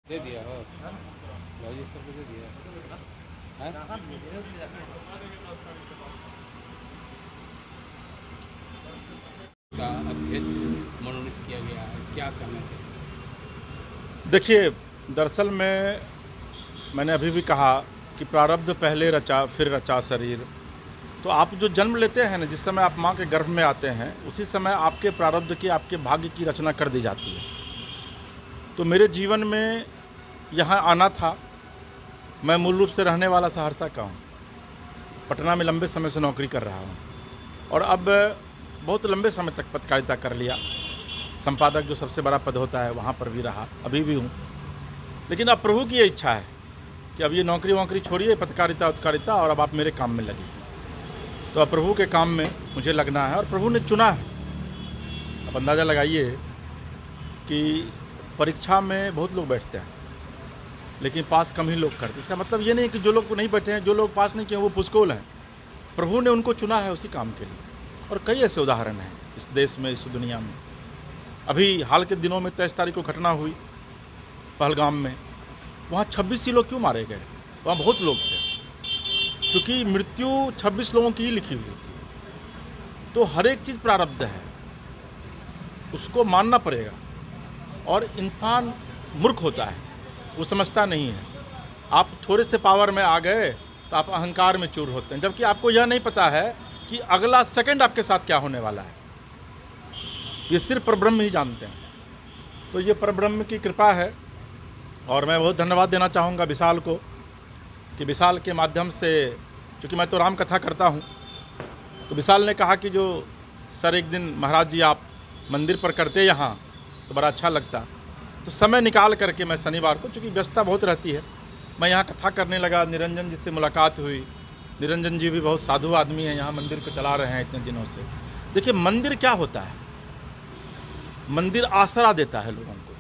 दे दिया हो भाजी सबको दे दिया हैं? का अध्यक्ष मनोनीत किया गया है, क्या कहना है? देखिए, दरअसल में मैंने अभी भी कहा कि प्रारब्ध पहले रचा फिर रचा शरीर। तो आप जो जन्म लेते हैं ना, जिस समय आप माँ के गर्भ में आते हैं, उसी समय आपके प्रारब्ध की, आपके भाग्य की रचना कर दी जाती है। तो मेरे जीवन में यहाँ आना था। मैं मूल रूप से रहने वाला सहरसा का हूँ। पटना में लंबे समय से नौकरी कर रहा हूँ और अब बहुत लंबे समय तक पत्रकारिता कर लिया। संपादक जो सबसे बड़ा पद होता है वहाँ पर भी रहा, अभी भी हूँ। लेकिन अब प्रभु की ये इच्छा है कि अब ये नौकरी वोकरी छोड़िए, पत्रकारिता उत्कारिता, और अब आप मेरे काम में लगिए। तो अब प्रभु के काम में मुझे लगना है और प्रभु ने चुना है। अब अंदाज़ा लगाइए कि परीक्षा में बहुत लोग बैठते हैं लेकिन पास कम ही लोग करते। इसका मतलब ये नहीं कि जो लोग नहीं बैठे हैं, जो लोग पास नहीं किए वो पुष्कोल हैं। प्रभु ने उनको चुना है उसी काम के लिए। और कई ऐसे उदाहरण हैं इस देश में, इस दुनिया में। अभी हाल के दिनों में 23 तारीख को घटना हुई पहलगाम में। वहाँ 26 ही लोग क्यों मारे गए? वहाँ बहुत लोग थे, क्योंकि मृत्यु 26 लोगों की ही लिखी हुई थी। तो हर एक चीज़ प्रारब्ध है, उसको मानना पड़ेगा। और इंसान मूर्ख होता है, वो समझता नहीं है। आप थोड़े से पावर में आ गए तो आप अहंकार में चूर होते हैं, जबकि आपको यह नहीं पता है कि अगला सेकंड आपके साथ क्या होने वाला है। ये सिर्फ परब्रह्म ही जानते हैं। तो ये परब्रह्म की कृपा है। और मैं बहुत धन्यवाद देना चाहूँगा विशाल को, कि विशाल के माध्यम से, चूँकि मैं तो राम कथा करता हूँ, तो विशाल ने कहा कि जो सर एक दिन महाराज जी आप मंदिर पर करते यहाँ तो बड़ा अच्छा लगता। तो समय निकाल करके मैं शनिवार को, चूँकि व्यस्तता बहुत रहती है, मैं यहाँ कथा करने लगा। निरंजन जी से मुलाकात हुई। निरंजन जी भी बहुत साधु आदमी हैं, यहाँ मंदिर को चला रहे हैं इतने दिनों से। देखिए, मंदिर क्या होता है? मंदिर आसरा देता है लोगों को।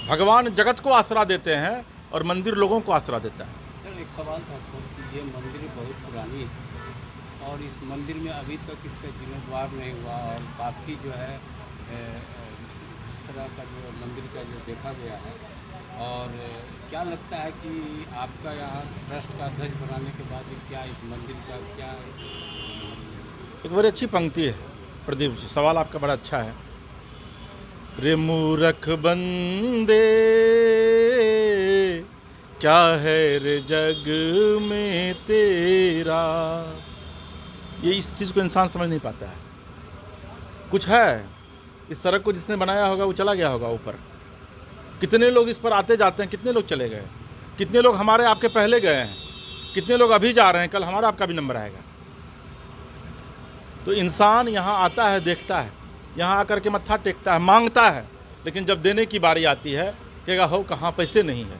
भगवान जगत को आसरा देते हैं और मंदिर लोगों को आसरा देता है। सर एक सवाल था कि ये मंदिर बहुत पुरानी है और इस मंदिर में अभी तक इसका जीर्णोद्धार नहीं हुआ और काफ़ी जो है जिस तरह का जो मंदिर का जो देखा गया है, और क्या लगता है कि आपका यहाँ ट्रस्ट का ध्वज बनाने के बाद क्या इस मंदिर का क्या? एक बड़ी अच्छी पंक्ति है प्रदीप जी, सवाल आपका बड़ा अच्छा है। रे मूर्ख बंदे क्या है रे जग में तेरा। ये इस चीज़ को इंसान समझ नहीं पाता है। कुछ है, इस सड़क को जिसने बनाया होगा वो चला गया होगा ऊपर। कितने लोग इस पर आते जाते हैं, कितने लोग चले गए, कितने लोग हमारे आपके पहले गए हैं, कितने लोग अभी जा रहे हैं, कल हमारा आपका भी नंबर आएगा। तो इंसान यहाँ आता है, देखता है, यहाँ आकर के मत्था टेकता है, मांगता है, लेकिन जब देने की बारी आती है कहेगा हो कहाँ, पैसे नहीं है।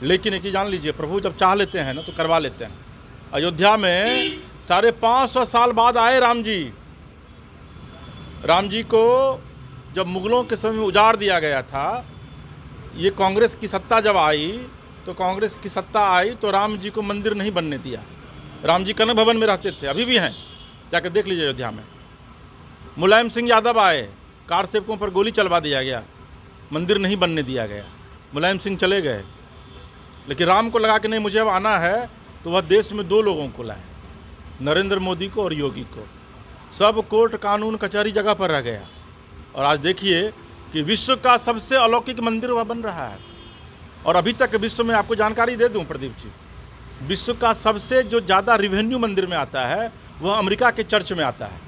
लेकिन एक ही जान लीजिए, प्रभु जब चाह लेते हैं ना तो करवा लेते हैं। अयोध्या में 550 साल बाद आए राम जी। राम जी को जब मुगलों के समय में उजाड़ दिया गया था, ये कांग्रेस की सत्ता जब आई, तो कांग्रेस की सत्ता आई तो राम जी को मंदिर नहीं बनने दिया। राम जी कनक भवन में रहते थे, अभी भी हैं, जाकर देख लीजिए अयोध्या में। मुलायम सिंह यादव आए, कार सेवकों पर गोली चलवा दिया गया, मंदिर नहीं बनने दिया गया, मुलायम सिंह चले गए। लेकिन राम को लगा कि नहीं मुझे अब आना है, तो वह देश में 2 लोगों को लाए, नरेंद्र मोदी को और योगी को। सब कोर्ट कानून कचहरी जगह पर रह गया। और आज देखिए कि विश्व का सबसे अलौकिक मंदिर वह बन रहा है। और अभी तक विश्व में, आपको जानकारी दे दूं प्रदीप जी, विश्व का सबसे जो ज़्यादा रिवेन्यू मंदिर में आता है वह अमेरिका के चर्च में आता है।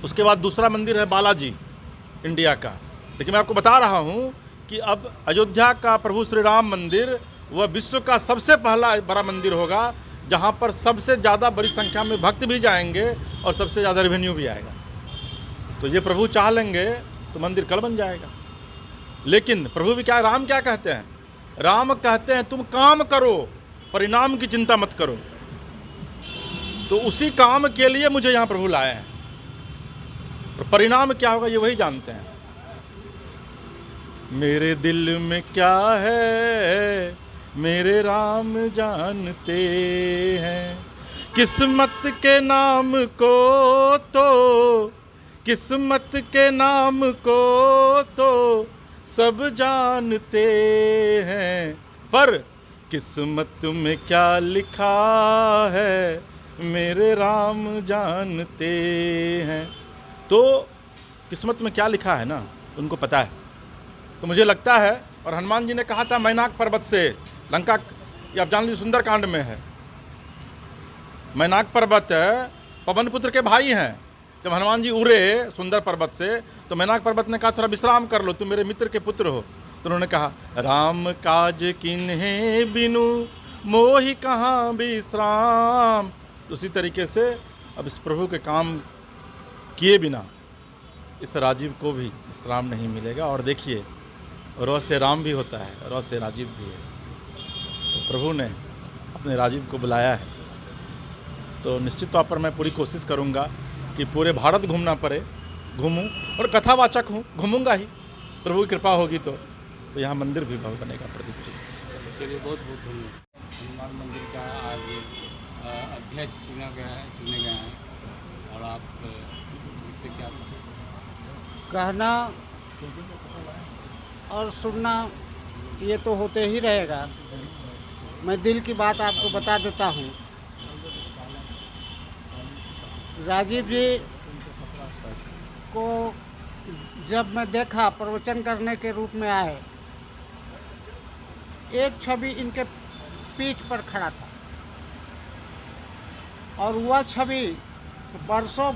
उसके बाद दूसरा मंदिर है बालाजी, इंडिया का। लेकिन मैं आपको बता रहा हूँ कि अब अयोध्या का प्रभु श्री राम मंदिर वह विश्व का सबसे पहला बड़ा मंदिर होगा, जहाँ पर सबसे ज़्यादा बड़ी संख्या में भक्त भी जाएंगे और सबसे ज़्यादा रेवेन्यू भी आएगा। तो ये प्रभु चाह लेंगे तो मंदिर कल बन जाएगा। लेकिन प्रभु भी क्या, राम क्या कहते हैं? राम कहते हैं तुम काम करो, परिणाम की चिंता मत करो। तो उसी काम के लिए मुझे यहाँ प्रभु लाए हैं, और परिणाम क्या होगा ये वही जानते हैं। मेरे दिल में क्या है मेरे राम जानते हैं, किस्मत के नाम को तो, किस्मत के नाम को तो सब जानते हैं, पर किस्मत में क्या लिखा है मेरे राम जानते हैं। तो किस्मत में क्या लिखा है ना, उनको पता है। तो मुझे लगता है, और हनुमान जी ने कहा था मैनाक पर्वत से लंका, ये आप जान लीजिए सुंदरकांड में है। मैनाक पर्वत पवन पुत्र के भाई हैं। जब हनुमान जी उड़े सुंदर पर्वत से तो मैनाक पर्वत ने कहा थोड़ा विश्राम कर लो, तुम मेरे मित्र के पुत्र हो। तो उन्होंने कहा राम काज किन्हे बिनु मोहि कहाँ विश्राम। उसी तरीके से अब इस प्रभु के काम किए बिना इस राजीव को भी विश्राम नहीं मिलेगा। और देखिए, रौ से राम भी होता है, रौ से राजीव भी है। तो प्रभु ने अपने राजीव को बुलाया है। तो निश्चित तौर पर मैं पूरी कोशिश करूंगा कि पूरे भारत घूमना पड़े, घूमूं, और कथावाचक हूँ, घूमूंगा ही, प्रभु की कृपा होगी तो यहाँ मंदिर भी भव्य बनेगा। प्रदीप जी, चलिए, बहुत बहुत धन्यवाद। हनुमान मंदिर का आज अध्यक्ष चुने गए हैं, और आप इस पर क्या कहना और सुनना ये तो होते ही रहेगा। मैं दिल की बात आपको बता देता हूँ। राजीव जी को जब मैं देखा प्रवचन करने के रूप में आए, एक छवि इनके पीठ पर खड़ा था, और वह छवि बरसों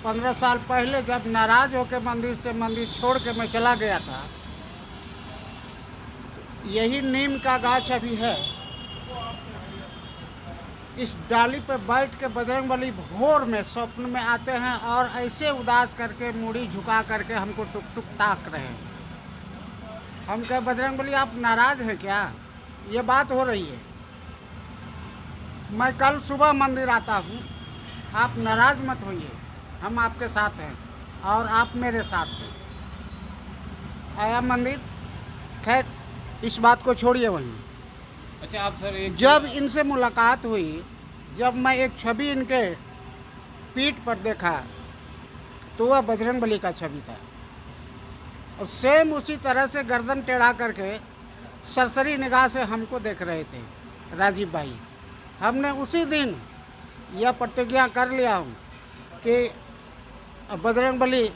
15 साल पहले जब नाराज होकर मंदिर से मंदिर छोड़ के मैं चला गया था, यही नीम का गाछ अभी है। इस डाली पर बैठ के बजरंगबली भोर में स्वप्न में आते हैं और ऐसे उदास करके मुड़ी झुका करके हमको टुक टुक ताक रहे हैं। हम कहे बजरंगबली आप नाराज हैं क्या? ये बात हो रही है। मैं कल सुबह मंदिर आता हूँ, आप नाराज मत होइए, हम आपके साथ हैं और आप मेरे साथ हैं। आया मंदिर। खैर इस बात को छोड़िए वहीं। अच्छा, आप सर जब इनसे मुलाकात हुई, जब मैं एक छवि इनके पीठ पर देखा तो वह बजरंगबली का छवि था, और सेम उसी तरह से गर्दन टेढ़ा करके सरसरी निगाह से हमको देख रहे थे राजीव भाई। हमने उसी दिन यह प्रतिज्ञा कर लिया हूँ कि बजरंगबली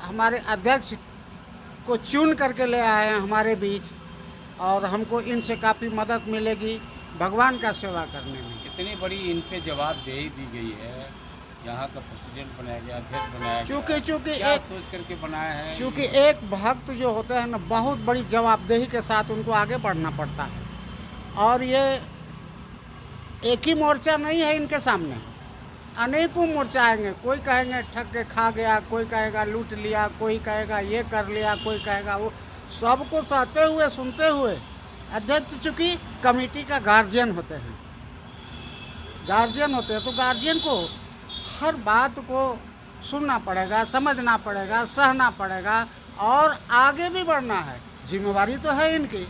हमारे अध्यक्ष को चुन करके ले आए हैं हमारे बीच, और हमको इनसे काफ़ी मदद मिलेगी भगवान का सेवा करने में। इतनी बड़ी इन पे जवाबदेही दी गई है, यहाँ का प्रेसिडेंट बनाया गया, अध्यक्ष बनाया गया, चूँकि क्या एक सोच करके बनाया है? चूँकि एक भक्त जो होते हैं ना, बहुत बड़ी जवाबदेही के साथ उनको आगे बढ़ना पड़ता है, और ये एक ही मोर्चा नहीं है इनके सामने, अनेकों मोर्चा आएंगे। कोई कहेंगे ठग के खा गया, कोई कहेगा लूट लिया, कोई कहेगा ये कर लिया, कोई कहेगा वो। सबको सहते हुए सुनते हुए अध्यक्ष चूँकि कमेटी का गार्जियन होते हैं, तो गार्जियन को हर बात को सुनना पड़ेगा, समझना पड़ेगा, सहना पड़ेगा, और आगे भी बढ़ना है। जिम्मेवारी तो है इनकी,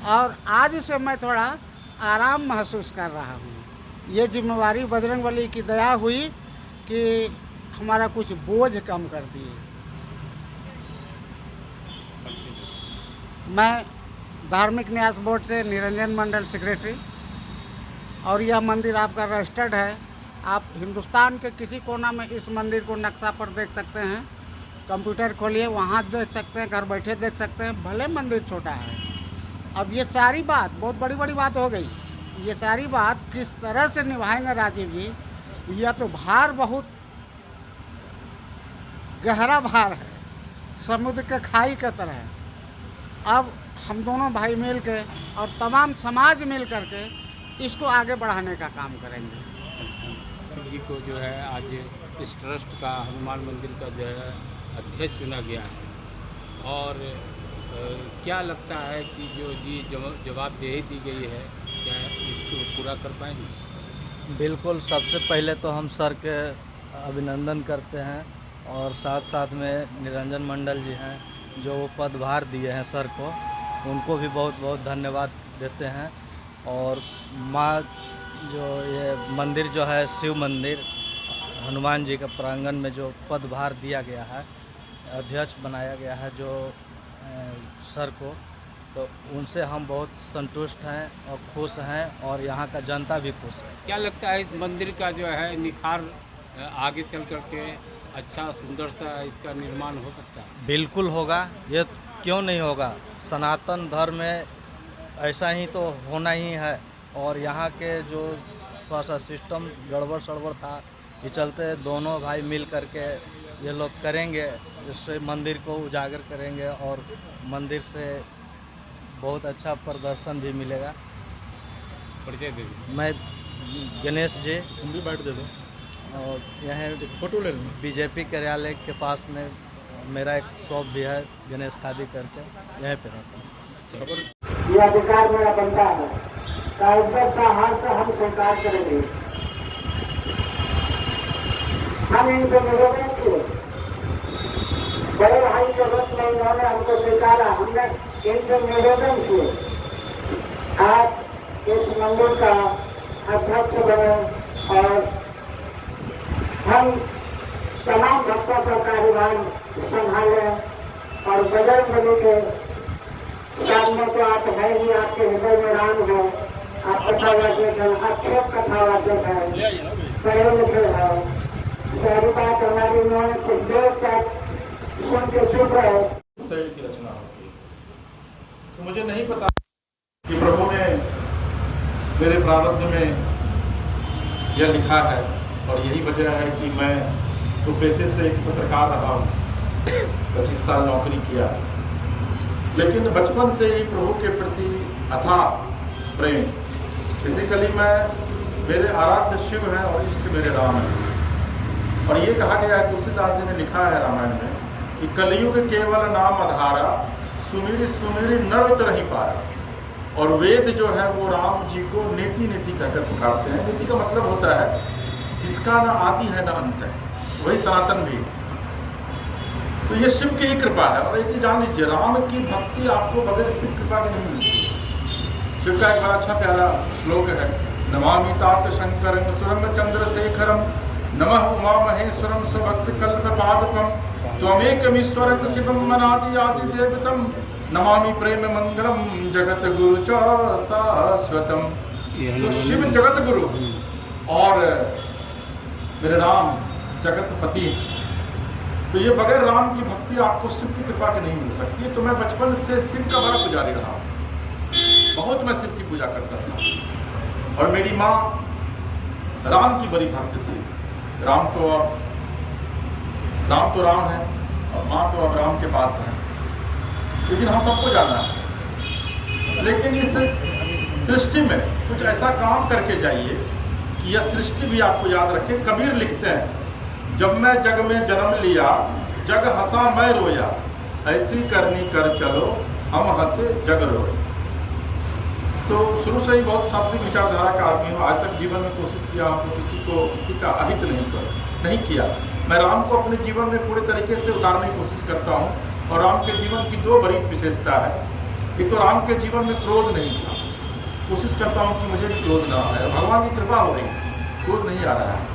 और आज से मैं थोड़ा आराम महसूस कर रहा हूँ। ये जिम्मेवारी बजरंगबली की दया हुई कि हमारा कुछ बोझ कम कर दिए। मैं धार्मिक न्यास बोर्ड से निरंजन मंडल सेक्रेटरी, और यह मंदिर आपका रजिस्टर्ड है। आप हिंदुस्तान के किसी कोना में इस मंदिर को नक्शा पर देख सकते हैं, कंप्यूटर खोलिए वहाँ देख सकते हैं, घर बैठे देख सकते हैं, भले मंदिर छोटा है। अब ये सारी बात बहुत बड़ी बात हो गई। ये सारी बात किस तरह से निभाएंगे राजीव जी, यह तो भार बहुत गहरा भार है, समुद्र के खाई की तरह। अब हम दोनों भाई मिल के और तमाम समाज मिल करके इसको आगे बढ़ाने का काम करेंगे। जी को जो है आज इस ट्रस्ट का, हनुमान मंदिर का जो है अध्यक्ष चुना गया है, और क्या लगता है कि जो जी जवाबदेही दी गई है, क्या इसको पूरा कर पाएंगे? बिल्कुल। सबसे पहले तो हम सर के अभिनंदन करते हैं, और साथ साथ में निरंजन मंडल जी हैं जो पदभार दिए हैं सर को, उनको भी बहुत बहुत धन्यवाद देते हैं। और माँ जो ये मंदिर जो है शिव मंदिर हनुमान जी के प्रांगण में जो पदभार दिया गया है, अध्यक्ष बनाया गया है, जो सर को, तो उनसे हम बहुत संतुष्ट हैं और खुश हैं और यहाँ का जनता भी खुश है। क्या लगता है इस मंदिर का जो है निखार आगे चल कर के अच्छा सुंदर सा इसका निर्माण हो सकता है? बिल्कुल होगा, ये क्यों नहीं होगा। सनातन धर्म में ऐसा ही तो होना ही है। और यहाँ के जो थोड़ा सा सिस्टम गड़बड़ सड़बड़ था, ये चलते दोनों भाई मिल करके ये लोग करेंगे, जिससे मंदिर को उजागर करेंगे और मंदिर से बहुत अच्छा प्रदर्शन भी मिलेगा। परिचय दे दीजिए। मैं गणेश जी, तुम भी बैठ दे दो, और यहाँ फोटो ले लो। बीजेपी कार्यालय के पास में मेरा एक शॉप भी है, गणेश खादी करके, यहीं पे रहता हूँ। ये अधिकार मेरा बनता है, कायदे हाथ से हम स्वीकार करेंगे। हम इनसे निवेदन किए, बड़े भाई के रूप में इन्होंने हमको स्वीकारा, हमने इनसे निवेदन किए आप इस मंदिर का अध्यक्ष बने और हम तमाम भक्तों का कार्यभार संभालें। और बजरंगबली के सामने तो आप है ही, आपके हृदय में राम है, आप कथावाचक हैं, अच्छे कथावाचक हैं, पढ़े लिखे हैं। सारी बात हमारी उन्होंने कुछ देर तक सुन के चुप रहे। इस तरह की रचना होती है, तो मुझे नहीं पता कि प्रभु ने मेरे प्रारब्ध में यह लिखा है, और यही वजह है कि मैं तो पेशे से एक पत्रकार रहा हूँ, 25 साल नौकरी किया, लेकिन बचपन से ही प्रभु के प्रति अथाह प्रेम। बेसिकली मैं, मेरे आराध्य शिव हैं और इष्ट मेरे राम हैं। और ये कहा गया है, तुलसीदास जी ने लिखा है रामायण में कि कलयुग केवल नाम आधारा, सुमिर सुमिर नर तरहि पारा। और वेद जो है वो राम जी को नेति नेति कहकर पुकारते हैं। नेति का मतलब होता है जिसका न आदि है न अंत है, वही सनातन भी। तो ये शिव की ही कृपा है। और एक चीज जान लीजिए, राम की भक्ति आपको बगैर शिव कृपा की नहीं मिलती। शिव का एक बड़ा अच्छा प्यारा श्लोक है, नमामि तात शंकरं सुरंग चंद्रशेखरम, नमः उमा महेश्वरम स्वभक्त कल्प पादपम, त्वमेकमीश्वरं शिवम अनादि आदि देवतम, नमामि प्रेम मंगलम जगत गुरु च शाश्वतम। तो शिव जगत गुरु और मेरे राम जगतपति। तो ये बगैर राम की भक्ति आपको शिव की कृपा की नहीं मिल सकती। तो मैं बचपन से शिव का बड़ा पुजारी रहा, बहुत मैं शिव की पूजा करता था। और मेरी माँ राम की बड़ी भक्त थी। राम तो राम है और माँ तो अब राम के पास है, लेकिन हम सबको जाना है। लेकिन इस सृष्टि में कुछ ऐसा काम करके जाइए कि यह सृष्टि भी आपको याद रखे। कबीर लिखते हैं, जब मैं जग में जन्म लिया, जग हंसा मैं रोया, ऐसी करनी कर चलो हम हंसे जग रोए। तो शुरू से ही बहुत सात्विक विचारधारा का आदमी हूँ। आज तक जीवन में कोशिश किया हूँ तो किसी का अहित नहीं किया। मैं राम को अपने जीवन में पूरे तरीके से उतारने की कोशिश करता हूँ। और राम के जीवन की दो बड़ी विशेषता है। एक तो राम के जीवन में क्रोध नहीं था, कोशिश करता हूँ कि मुझे भी क्रोध ना आए, भगवान की कृपा हो रही, क्रोध नहीं आ रहा है।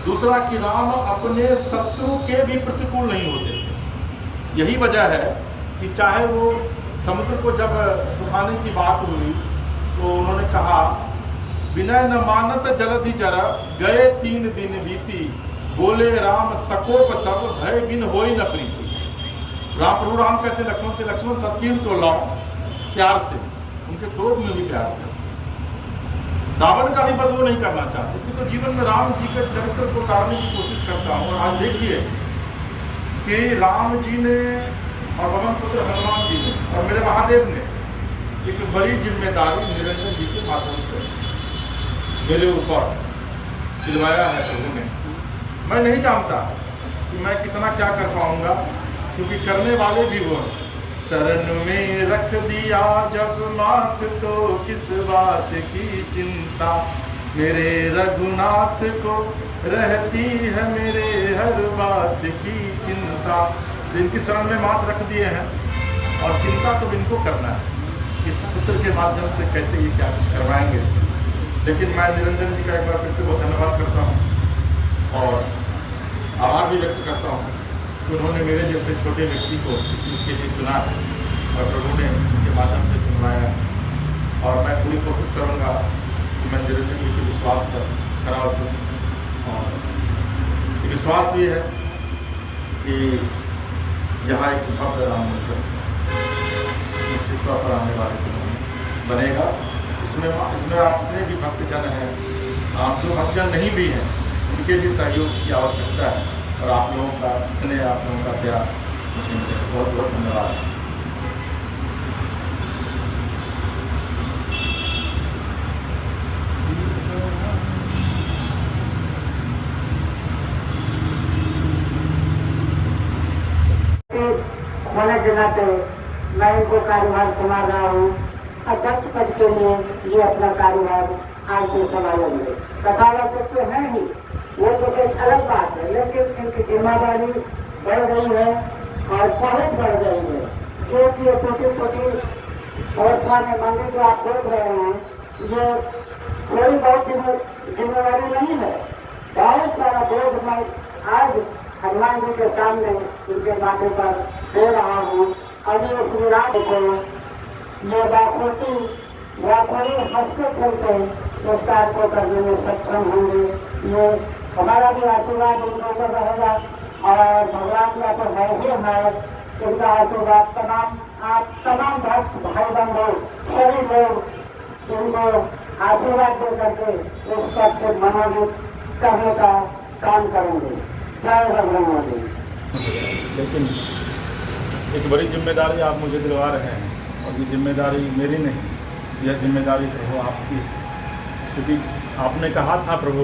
दूसरा कि राम अपने शत्रु के भी प्रतिकूल नहीं होते थे। यही वजह है कि चाहे वो समुद्र को जब सुखाने की बात हुई तो उन्होंने कहा, विनय न मानत जलधि जर, गए 3 दिन बीती, बोले राम सकोप तब, भय बिन होई न प्रीति। प्रभु राम कहते लक्ष्मण से, लक्ष्मण तीर तो लाओ, प्यार से, उनके क्रोध में भी प्यार था। रावण का भी वध वो नहीं करना चाहते। इसलिए तो जीवन में राम जी के चरित्र को उतारने की कोशिश करता हूँ। और आज देखिए कि राम जी ने और पवन पुत्र हनुमान जी ने और मेरे महादेव ने एक बड़ी जिम्मेदारी निरंजन जी के माध्यम से मेरे ऊपर दिलवाया है प्रभु ने। मैं नहीं जानता कि मैं कितना क्या कर पाऊंगा, क्योंकि करने वाले भी वो हैं। शरण में रख दिया जब माथ तो किस बात की चिंता, मेरे रघुनाथ को रहती है मेरे हर बात की चिंता। इनकी शरण में माथ रख दिए हैं और चिंता तो इनको करना है, इस पुत्र के माध्यम से कैसे ये क्या कुछ करवाएंगे। लेकिन मैं निरंजन जी का एक बार फिर से बहुत धन्यवाद करता हूँ और आभार भी व्यक्त करता हूँ कि उन्होंने मेरे जैसे छोटे व्यक्ति को इस चीज़ के लिए चुना है। और प्रभु ने उनके माध्यम से चुनवाया। और मैं पूरी कोशिश करूँगा कि मैं निरंजन जी के विश्वास पर खरा उतरूं। और ये विश्वास भी है कि यहाँ एक भव्य राम मंदिर निश्चित तौर पर आने वाले दिनों में बनेगा। इसमें आपने भी भक्तजन हैं, आप जो भक्तजन नहीं भी हैं उनके भी सहयोग की आवश्यकता है। और आप लोगों का स्नेह, आप लोगों का प्यार मुझे मिले। बहुत बहुत धन्यवाद। होने के नाते मैं इनको कार्यभार संभाल रहा हूँ। अध्यक्ष पद के लिए ये अपना कार्यभार आज से संभालेंगे। कथावाचक तो है ही, वो तो एक अलग बात है, लेकिन इनकी जिम्मेदारी बढ़ गई है और बहुत बढ़ गई है। जो कि ये छोटी छोटी संस्था में मंदिर जो आप देख रहे हैं, ये थोड़ी बहुत जिम्मेदारी नहीं है, बहुत सारा बोझ मैं आज हनुमान जी के सामने उनके माथे पर दे रहा हूँ। और ये श्री राम को ये बाखोरी हंसते खेलते इस कार्य को करने में सक्षम होंगे। ये हमारा भी आशीर्वाद उनके ऊपर रहेगा और भगवान का तो है ही है, उनका आशीर्वाद तमाम भक्त भाई बंधु सभी लोग उनको आशीर्वाद दे करके उस पद से मनोनीत करने का काम करेंगे। जय भगवान जी। लेकिन एक बड़ी जिम्मेदारी आप मुझे दिलवा रहे हैं और ये जिम्मेदारी मेरी नहीं, यह जिम्मेदारी प्रभु आपकी है। क्योंकि आपने कहा था प्रभु,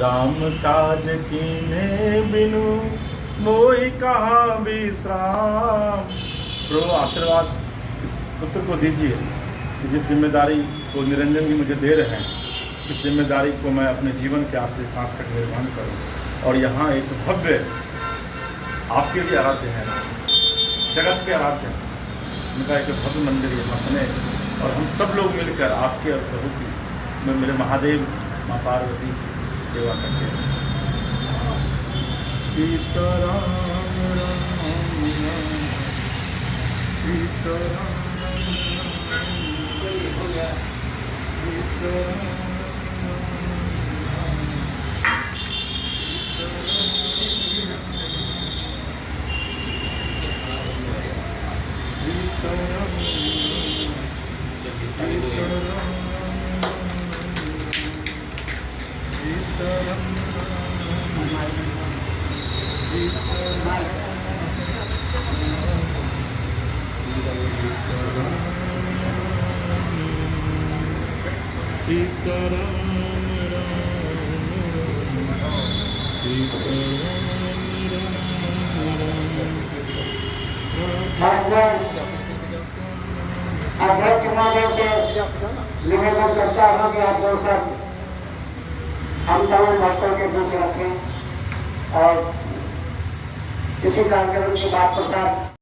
राम काज कीने बिनु मोहि कहाँ विश्राम। प्रभु आशीर्वाद इस पुत्र को दीजिए कि जिस जिम्मेदारी को निरंजन जी मुझे दे रहे हैं, इस जिम्मेदारी को मैं अपने जीवन के आखिरी सांस तक निर्वहन करूँ। और यहाँ एक भव्य आपके भी आराध्य है, जगत के आराध्य है, उनका एक भव्य मंदिर यहाँ बने और हम सब लोग मिलकर आपके और प्रभु की, मैं मेरे महादेव माँ पार्वती की सेवा करते हैं। सीताराम राम सीताराम अध्यक्ष महोदय से निवेदन करता हूँ कि आप लोग सब हम तमाम भक्तों के बीच रखें और किसी कार्यक्रम की बात प्रसाद